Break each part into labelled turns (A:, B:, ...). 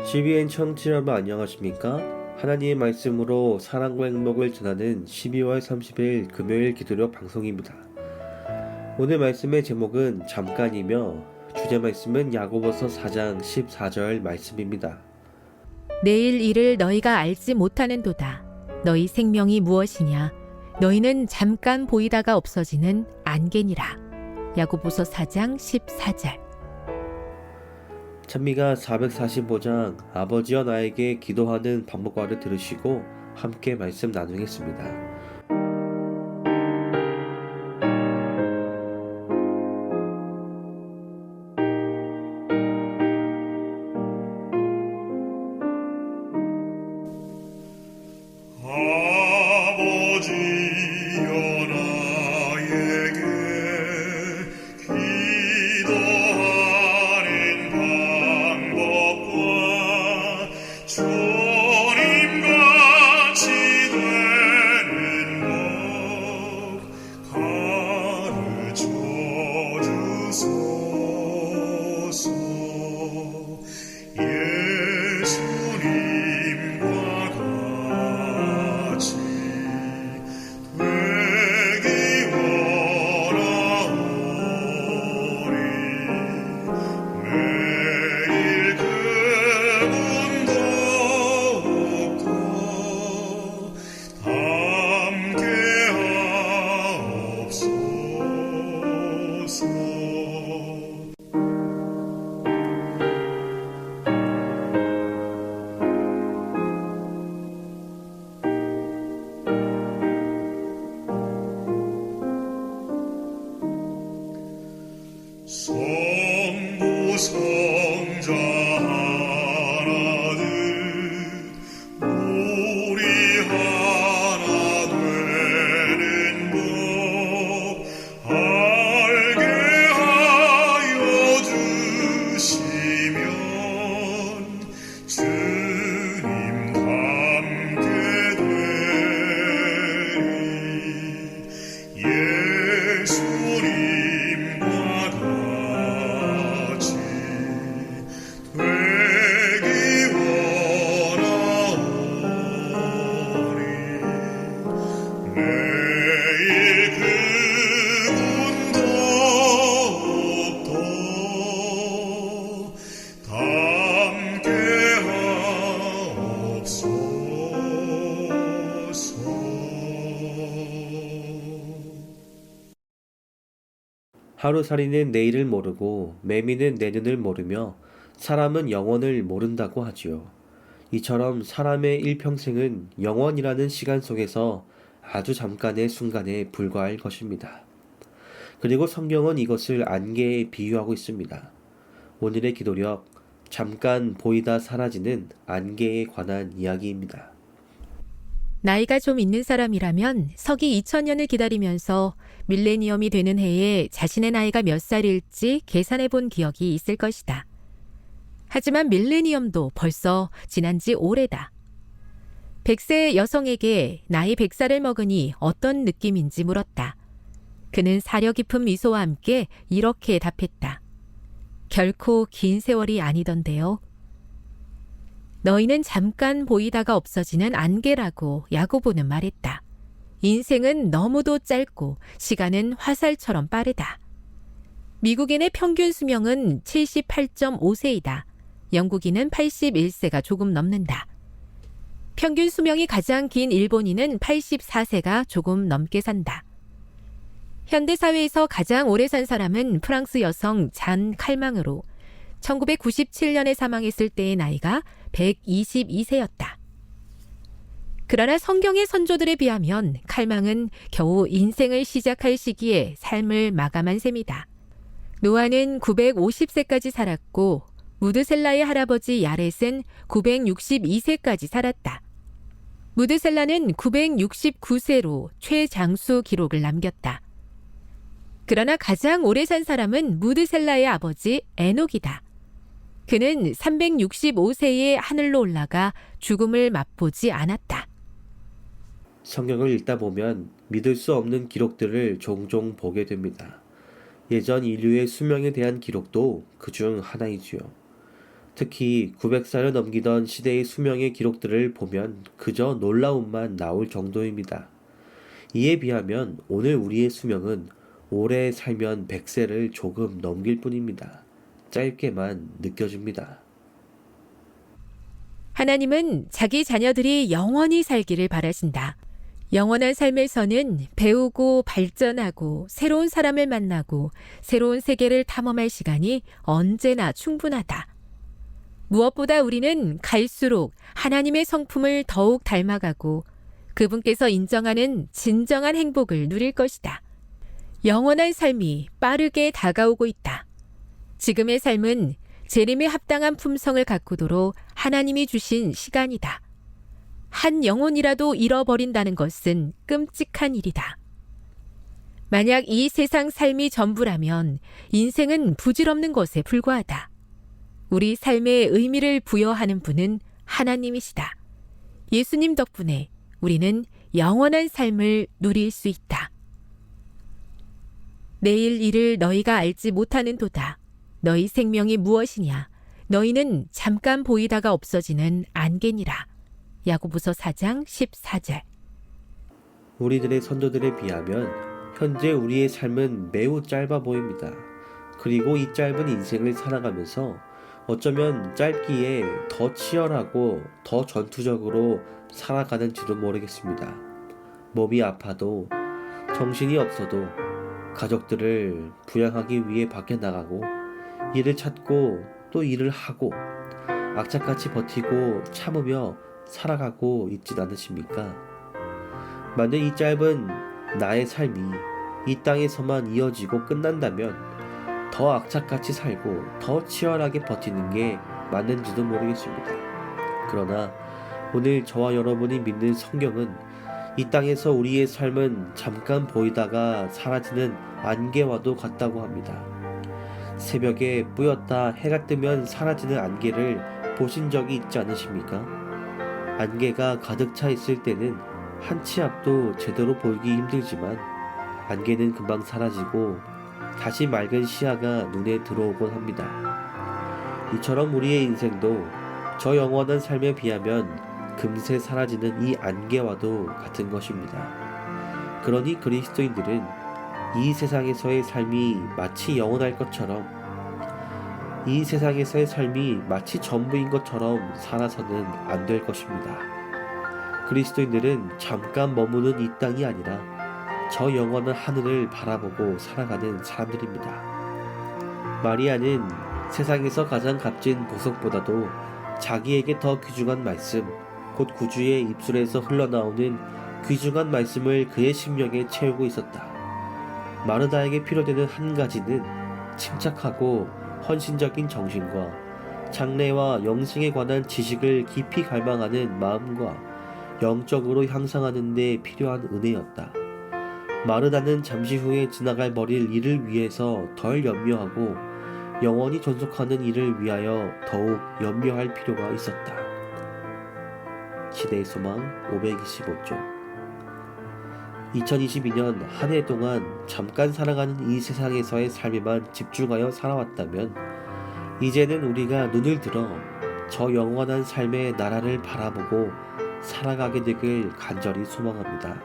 A: CBN 청취자 여러분 안녕하십니까? 하나님의 말씀으로 사랑과 행복을 전하는 12월 30일 금요일 기도력 방송입니다. 오늘 말씀의 제목은 잠깐이며 주제 말씀은 야고보서 4장 14절 말씀입니다.
B: 내일 일을 너희가 알지 못하는도다. 너희 생명이 무엇이냐? 너희는 잠깐 보이다가 없어지는 안개니라. 야고보서 4장 14절.
A: 찬미가 445장 아버지여 나에게 기도하는 방법과를 들으시고 함께 말씀 나누겠습니다.
C: 아버지여 나에게 기도하는 방법과 주님같이 되는 법 가르쳐 주소서. 예수님과 같이 되기 원하오니 매일 그분 더욱더 함께 하옵소서. 성부 성자 하나듯 우리 하나 되는 법 알게 하여 주시면 주님 닮게 되리. 예수님과 같이 되기 원하오니 매일 그분 더욱더 닮게 하옵소서.
A: 하루살이는 내일을 모르고 매미는 내년을 모르며 사람은 영원을 모른다고 하지요. 이처럼 사람의 일평생은 영원이라는 시간 속에서 아주 잠깐의 순간에 불과할 것입니다. 그리고 성경은 이것을 안개에 비유하고 있습니다. 오늘의 기도력, 잠깐 보이다 사라지는 안개에 관한 이야기입니다.
B: 나이가 좀 있는 사람이라면 서기 2000년을 기다리면서 밀레니엄이 되는 해에 자신의 나이가 몇 살일지 계산해 본 기억이 있을 것이다. 하지만 밀레니엄도 벌써 지난 지 오래다. 100세 여성에게 나이 100살을 먹으니 어떤 느낌인지 물었다. 그는 사려 깊은 미소와 함께 이렇게 답했다. 결코 긴 세월이 아니던데요. 너희는 잠깐 보이다가 없어지는 안개라고 야고보는 말했다. 인생은 너무도 짧고 시간은 화살처럼 빠르다. 미국인의 평균 수명은 78.5세이다. 영국인은 81세가 조금 넘는다. 평균 수명이 가장 긴 일본인은 84세가 조금 넘게 산다. 현대사회에서 가장 오래 산 사람은 프랑스 여성 잔 칼망으로 1997년에 사망했을 때의 나이가 122세였다. 그러나 성경의 선조들에 비하면 칼망은 겨우 인생을 시작할 시기에 삶을 마감한 셈이다. 노아는 950세까지 살았고 무드셀라의 할아버지 야렛은 962세까지 살았다. 무드셀라는 969세로 최장수 기록을 남겼다. 그러나 가장 오래 산 사람은 무드셀라의 아버지 에녹이다. 그는 365세에 하늘로 올라가 죽음을 맛보지 않았다.
A: 성경을 읽다 보면 믿을 수 없는 기록들을 종종 보게 됩니다. 예전 인류의 수명에 대한 기록도 그중 하나이지요. 특히 900살을 넘기던 시대의 수명의 기록들을 보면 그저 놀라움만 나올 정도입니다. 이에 비하면 오늘 우리의 수명은 오래 살면 100세를 조금 넘길 뿐입니다. 짧게만 느껴집니다.
B: 하나님은 자기 자녀들이 영원히 살기를 바라신다. 영원한 삶에서는 배우고 발전하고 새로운 사람을 만나고 새로운 세계를 탐험할 시간이 언제나 충분하다. 무엇보다 우리는 갈수록 하나님의 성품을 더욱 닮아가고 그분께서 인정하는 진정한 행복을 누릴 것이다. 영원한 삶이 빠르게 다가오고 있다. 지금의 삶은 재림에 합당한 품성을 가꾸도록 하나님이 주신 시간이다. 한 영혼이라도 잃어버린다는 것은 끔찍한 일이다. 만약 이 세상 삶이 전부라면 인생은 부질없는 것에 불과하다. 우리 삶에 의미를 부여하는 분은 하나님이시다. 예수님 덕분에 우리는 영원한 삶을 누릴 수 있다. 내일 일을 너희가 알지 못하는도다. 너희 생명이 무엇이냐? 너희는 잠깐 보이다가 없어지는 안개니라. 야고보서 4장 14절.
A: 우리들의 선조들에 비하면 현재 우리의 삶은 매우 짧아 보입니다. 그리고 이 짧은 인생을 살아가면서 어쩌면 짧기에 더 치열하고 더 전투적으로 살아가는지도 모르겠습니다. 몸이 아파도 정신이 없어도 가족들을 부양하기 위해 밖에 나가고 일을 찾고 또 일을 하고 악착같이 버티고 참으며 살아가고 있진 않으십니까? 만약 이 짧은 나의 삶이 이 땅에서만 이어지고 끝난다면 더 악착같이 살고 더 치열하게 버티는 게 맞는지도 모르겠습니다. 그러나 오늘 저와 여러분이 믿는 성경은 이 땅에서 우리의 삶은 잠깐 보이다가 사라지는 안개와도 같다고 합니다. 새벽에 뿌옇다 해가 뜨면 사라지는 안개를 보신 적이 있지 않으십니까? 안개가 가득 차 있을 때는 한 치 앞도 제대로 보기 힘들지만 안개는 금방 사라지고 다시 맑은 시야가 눈에 들어오곤 합니다. 이처럼 우리의 인생도 저 영원한 삶에 비하면 금세 사라지는 이 안개와도 같은 것입니다. 그러니 그리스도인들은 이 세상에서의 삶이 마치 영원할 것처럼 이 세상에서의 삶이 마치 전부인 것처럼 살아서는 안 될 것입니다. 그리스도인들은 잠깐 머무는 이 땅이 아니라 저 영원한 하늘을 바라보고 살아가는 사람들입니다. 마리아는 세상에서 가장 값진 보석보다도 자기에게 더 귀중한 말씀, 곧 구주의 입술에서 흘러나오는 귀중한 말씀을 그의 심령에 채우고 있었다. 마르다에게 필요되는 한 가지는 침착하고 헌신적인 정신과 장래와 영생에 관한 지식을 깊이 갈망하는 마음과 영적으로 향상하는 데 필요한 은혜였다. 마르다는 잠시 후에 지나갈 버릴 일을 위해서 덜 염려하고 영원히 존속하는 일을 위하여 더욱 염려할 필요가 있었다. 시대의 소망 525쪽. 2022년 한 해 동안 잠깐 살아가는 이 세상에서의 삶에만 집중하여 살아왔다면 이제는 우리가 눈을 들어 저 영원한 삶의 나라를 바라보고 살아가게 되길 간절히 소망합니다.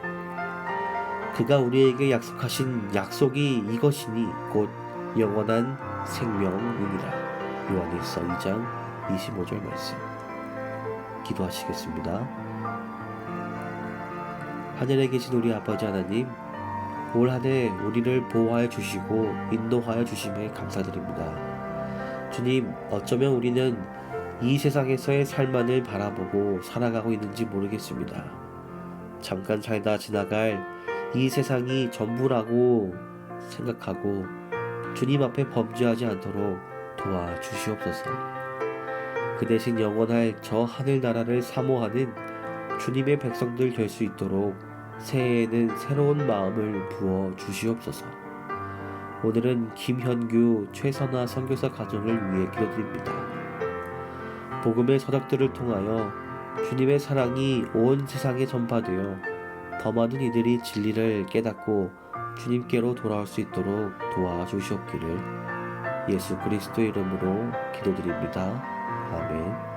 A: 그가 우리에게 약속하신 약속이 이것이니 곧 영원한 생명이니라. 요한일서 2장 25절 말씀. 기도하시겠습니다. 하늘에 계신 우리 아버지 하나님, 올 한 해 우리를 보호하여 주시고 인도하여 주심에 감사드립니다. 주님, 어쩌면 우리는 이 세상에서의 삶만을 바라보고 살아가고 있는지 모르겠습니다. 잠깐 살다 지나갈 이 세상이 전부라고 생각하고 주님 앞에 범죄하지 않도록 도와주시옵소서. 그 대신 영원할 저 하늘나라를 사모하는 주님의 백성들 될 수 있도록 새해에는 새로운 마음을 부어 주시옵소서. 오늘은 김현규 최선화 선교사 가정을 위해 기도드립니다. 복음의 서적들을 통하여 주님의 사랑이 온 세상에 전파되어 더 많은 이들이 진리를 깨닫고 주님께로 돌아올 수 있도록 도와주시옵기를 예수 그리스도의 이름으로 기도드립니다. 아멘.